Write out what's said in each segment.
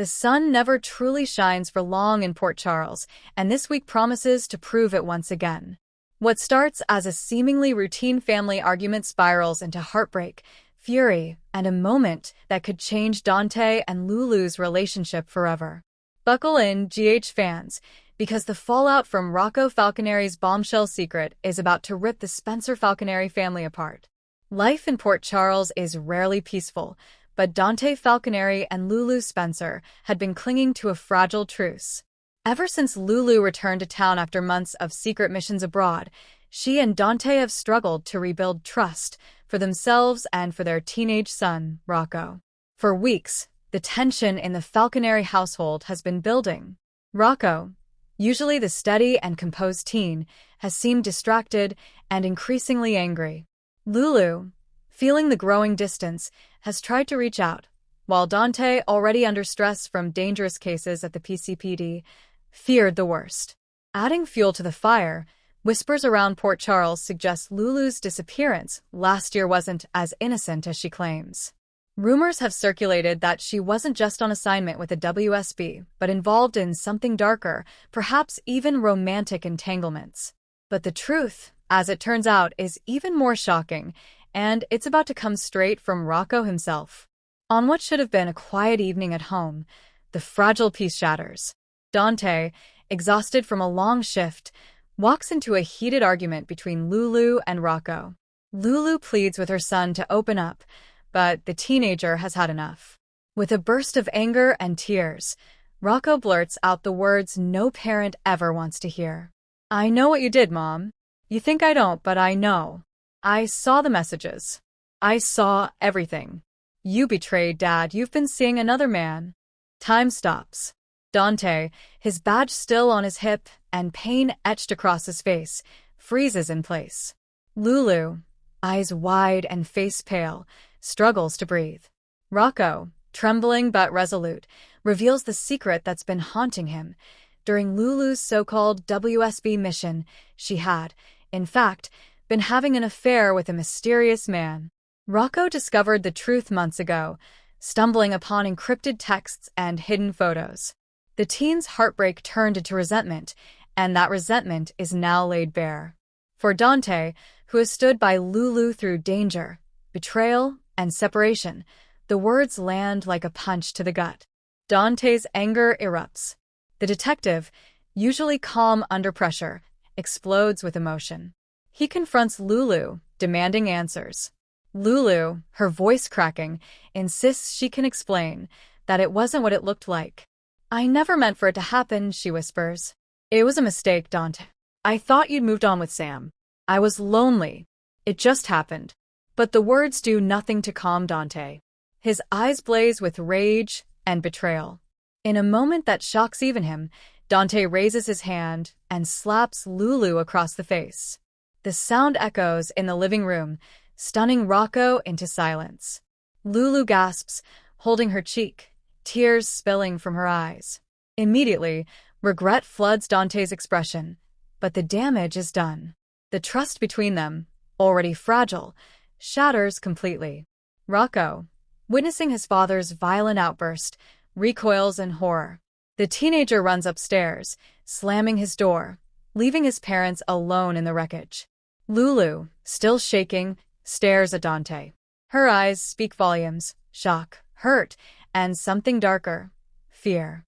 The sun never truly shines for long in Port Charles, and this week promises to prove it once again. What starts as a seemingly routine family argument spirals into heartbreak, fury, and a moment that could change Dante and Lulu's relationship forever. Buckle in, GH fans, because the fallout from Rocco Falconeri's bombshell secret is about to rip the Spencer Falconeri family apart. Life in Port Charles is rarely peaceful, but Dante Falconeri and Lulu Spencer had been clinging to a fragile truce. Ever since Lulu returned to town after months of secret missions abroad, she and Dante have struggled to rebuild trust for themselves and for their teenage son, Rocco. For weeks, the tension in the Falconeri household has been building. Rocco, usually the steady and composed teen, has seemed distracted and increasingly angry. Lulu, feeling the growing distance, has tried to reach out, while Dante, already under stress from dangerous cases at the PCPD, feared the worst. Adding fuel to the fire, whispers around Port Charles suggest Lulu's disappearance last year wasn't as innocent as she claims. Rumors have circulated that she wasn't just on assignment with the WSB, but involved in something darker, perhaps even romantic entanglements. But the truth, as it turns out, is even more shocking, and it's about to come straight from Rocco himself. On what should have been a quiet evening at home, the fragile peace shatters. Dante, exhausted from a long shift, walks into a heated argument between Lulu and Rocco. Lulu pleads with her son to open up, but the teenager has had enough. With a burst of anger and tears, Rocco blurts out the words no parent ever wants to hear. "I know what you did, Mom. You think I don't, but I know. I saw the messages. I saw everything. You betrayed Dad. You've been seeing another man." Time stops. Dante, his badge still on his hip and pain etched across his face, freezes in place. Lulu, eyes wide and face pale, struggles to breathe. Rocco, trembling but resolute, reveals the secret that's been haunting him. During Lulu's so-called WSB mission, she had, in fact, been having an affair with a mysterious man. Rocco discovered the truth months ago, stumbling upon encrypted texts and hidden photos. The teen's heartbreak turned into resentment, and that resentment is now laid bare. For Dante, who has stood by Lulu through danger, betrayal, and separation, the words land like a punch to the gut. Dante's anger erupts. The detective, usually calm under pressure, explodes with emotion. He confronts Lulu, demanding answers. Lulu, her voice cracking, insists she can explain that it wasn't what it looked like. "I never meant for it to happen," she whispers. "It was a mistake, Dante. I thought you'd moved on with Sam. I was lonely. It just happened." But the words do nothing to calm Dante. His eyes blaze with rage and betrayal. In a moment that shocks even him, Dante raises his hand and slaps Lulu across the face. The sound echoes in the living room, stunning Rocco into silence. Lulu gasps, holding her cheek, tears spilling from her eyes. Immediately, regret floods Dante's expression, but the damage is done. The trust between them, already fragile, shatters completely. Rocco, witnessing his father's violent outburst, recoils in horror. The teenager runs upstairs, slamming his door, leaving his parents alone in the wreckage. Lulu, still shaking, stares at Dante. Her eyes speak volumes: shock, hurt, and something darker: fear.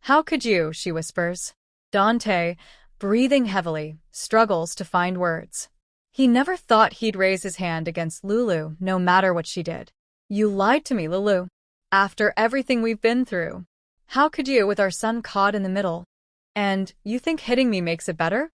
"How could you?" she whispers. Dante, breathing heavily, struggles to find words. He never thought he'd raise his hand against Lulu, no matter what she did. "You lied to me, Lulu. After everything we've been through. How could you, with our son caught in the middle? And you think hitting me makes it better?"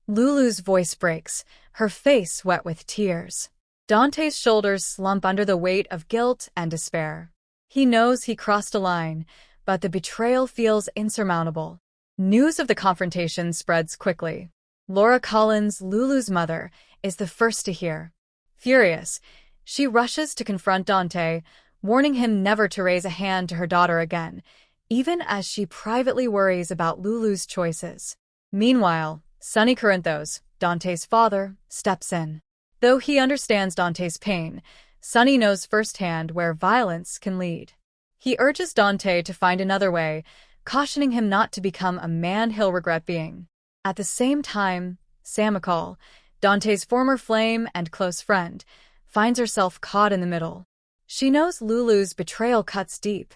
Lulu's voice breaks, her face wet with tears. Dante's shoulders slump under the weight of guilt and despair. He knows he crossed a line, but the betrayal feels insurmountable. News of the confrontation spreads quickly. Laura Collins, Lulu's mother, is the first to hear. Furious, she rushes to confront Dante, warning him never to raise a hand to her daughter again, even as she privately worries about Lulu's choices. Meanwhile, Sonny Corinthos, Dante's father, steps in. Though he understands Dante's pain, Sonny knows firsthand where violence can lead. He urges Dante to find another way, cautioning him not to become a man he'll regret being. At the same time, Samikal, Dante's former flame and close friend, finds herself caught in the middle. She knows Lulu's betrayal cuts deep,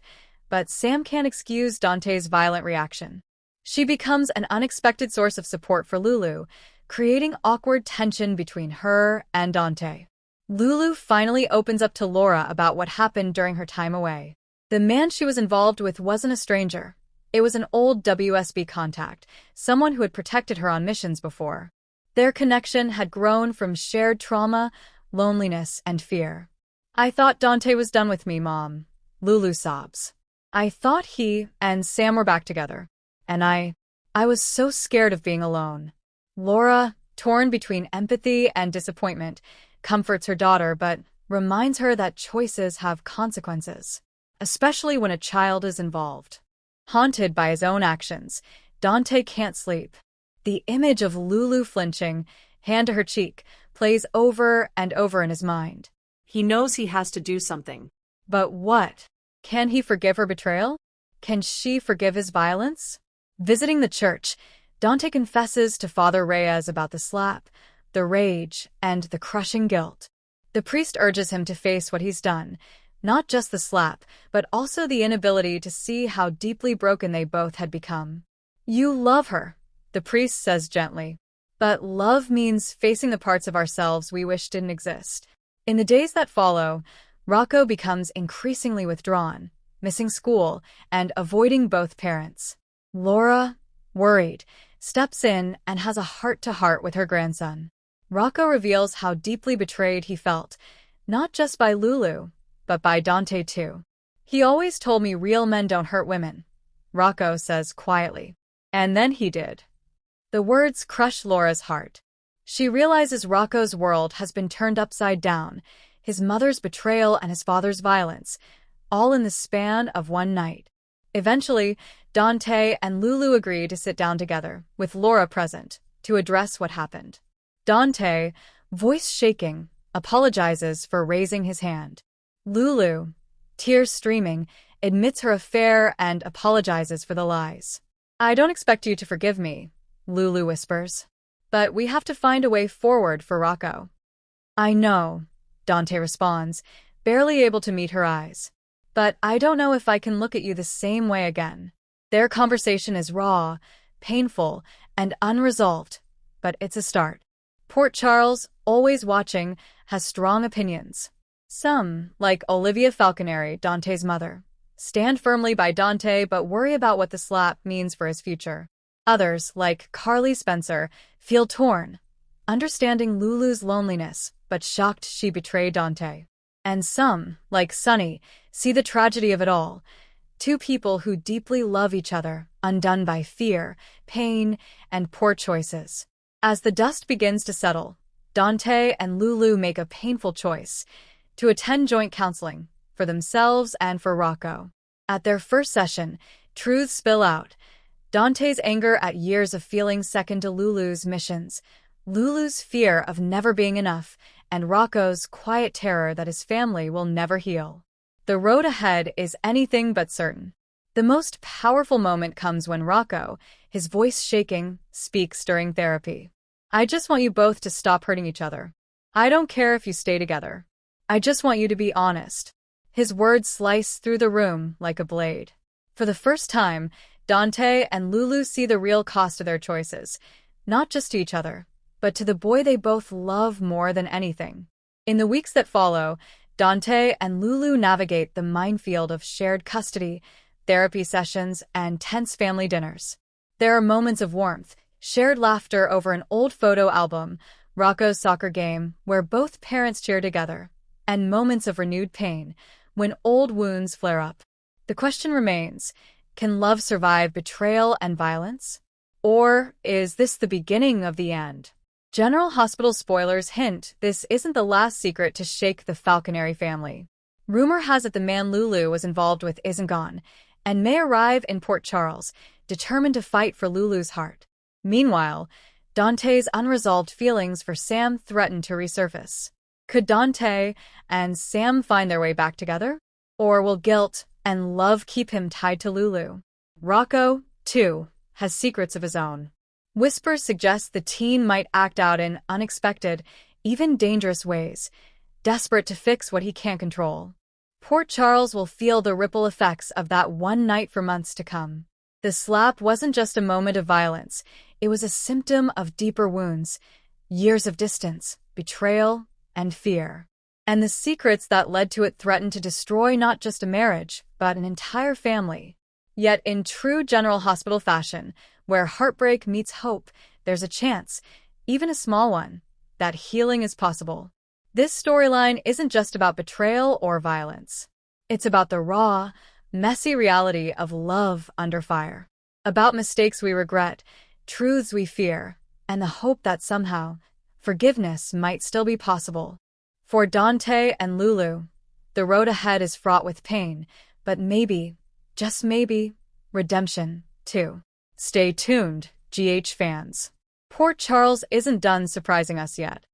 but Sam can't excuse Dante's violent reaction. She becomes an unexpected source of support for Lulu, creating awkward tension between her and Dante. Lulu finally opens up to Laura about what happened during her time away. The man she was involved with wasn't a stranger. It was an old WSB contact, someone who had protected her on missions before. Their connection had grown from shared trauma, loneliness, and fear. "I thought Dante was done with me, Mom," Lulu sobs. "I thought he and Sam were back together. And I was so scared of being alone." Laura, torn between empathy and disappointment, comforts her daughter but reminds her that choices have consequences, especially when a child is involved. Haunted by his own actions, Dante can't sleep. The image of Lulu flinching, hand to her cheek, plays over and over in his mind. He knows he has to do something. But what? Can he forgive her betrayal? Can she forgive his violence? Visiting the church, Dante confesses to Father Reyes about the slap, the rage, and the crushing guilt. The priest urges him to face what he's done, not just the slap, but also the inability to see how deeply broken they both had become. "You love her," the priest says gently. But love means facing the parts of ourselves we wish didn't exist. In the days that follow, Rocco becomes increasingly withdrawn, missing school, and avoiding both parents. Laura, worried, steps in and has a heart-to-heart with her grandson. Rocco reveals how deeply betrayed he felt, not just by Lulu, but by Dante too. "He always told me real men don't hurt women," Rocco says quietly. And then he did. The words crush Laura's heart. She realizes Rocco's world has been turned upside down, his mother's betrayal and his father's violence, all in the span of one night. Eventually, Dante and Lulu agree to sit down together, with Laura present, to address what happened. Dante, voice shaking, apologizes for raising his hand. Lulu, tears streaming, admits her affair and apologizes for the lies. "I don't expect you to forgive me," Lulu whispers. "But we have to find a way forward for Rocco." "I know," Dante responds, barely able to meet her eyes. "But I don't know if I can look at you the same way again." Their conversation is raw, painful, and unresolved, but it's a start. Port Charles, always watching, has strong opinions. Some, like Olivia Falconeri, Dante's mother, stand firmly by Dante but worry about what the slap means for his future. Others, like Carly Spencer, feel torn, understanding Lulu's loneliness but shocked she betrayed Dante. And some, like Sunny, see the tragedy of it all. Two people who deeply love each other, undone by fear, pain, and poor choices. As the dust begins to settle, Dante and Lulu make a painful choice to attend joint counseling, for themselves and for Rocco. At their first session, truths spill out. Dante's anger at years of feeling second to Lulu's missions, Lulu's fear of never being enough, and Rocco's quiet terror that his family will never heal. The road ahead is anything but certain. The most powerful moment comes when Rocco, his voice shaking, speaks during therapy. "I just want you both to stop hurting each other. I don't care if you stay together. I just want you to be honest." His words slice through the room like a blade. For the first time, Dante and Lulu see the real cost of their choices, not just to each other, but to the boy they both love more than anything. In the weeks that follow, Dante and Lulu navigate the minefield of shared custody, therapy sessions, and tense family dinners. There are moments of warmth, shared laughter over an old photo album, Rocco's soccer game, where both parents cheer together, and moments of renewed pain, when old wounds flare up. The question remains, can love survive betrayal and violence? Or is this the beginning of the end? General Hospital spoilers hint this isn't the last secret to shake the Falconeri family. Rumor has it the man Lulu was involved with isn't gone, and may arrive in Port Charles, determined to fight for Lulu's heart. Meanwhile, Dante's unresolved feelings for Sam threaten to resurface. Could Dante and Sam find their way back together? Or will guilt, and love keep him tied to Lulu. Rocco, too, has secrets of his own. Whispers suggest the teen might act out in unexpected, even dangerous ways, desperate to fix what he can't control. Port Charles will feel the ripple effects of that one night for months to come. The slap wasn't just a moment of violence, it was a symptom of deeper wounds, years of distance, betrayal, and fear. And the secrets that led to it threatened to destroy not just a marriage, but an entire family. Yet in true General Hospital fashion, where heartbreak meets hope, there's a chance, even a small one, that healing is possible. This storyline isn't just about betrayal or violence. It's about the raw, messy reality of love under fire. About mistakes we regret, truths we fear, and the hope that somehow, forgiveness might still be possible. For Dante and Lulu, the road ahead is fraught with pain, but maybe, just maybe, redemption, too. Stay tuned, GH fans. Port Charles isn't done surprising us yet.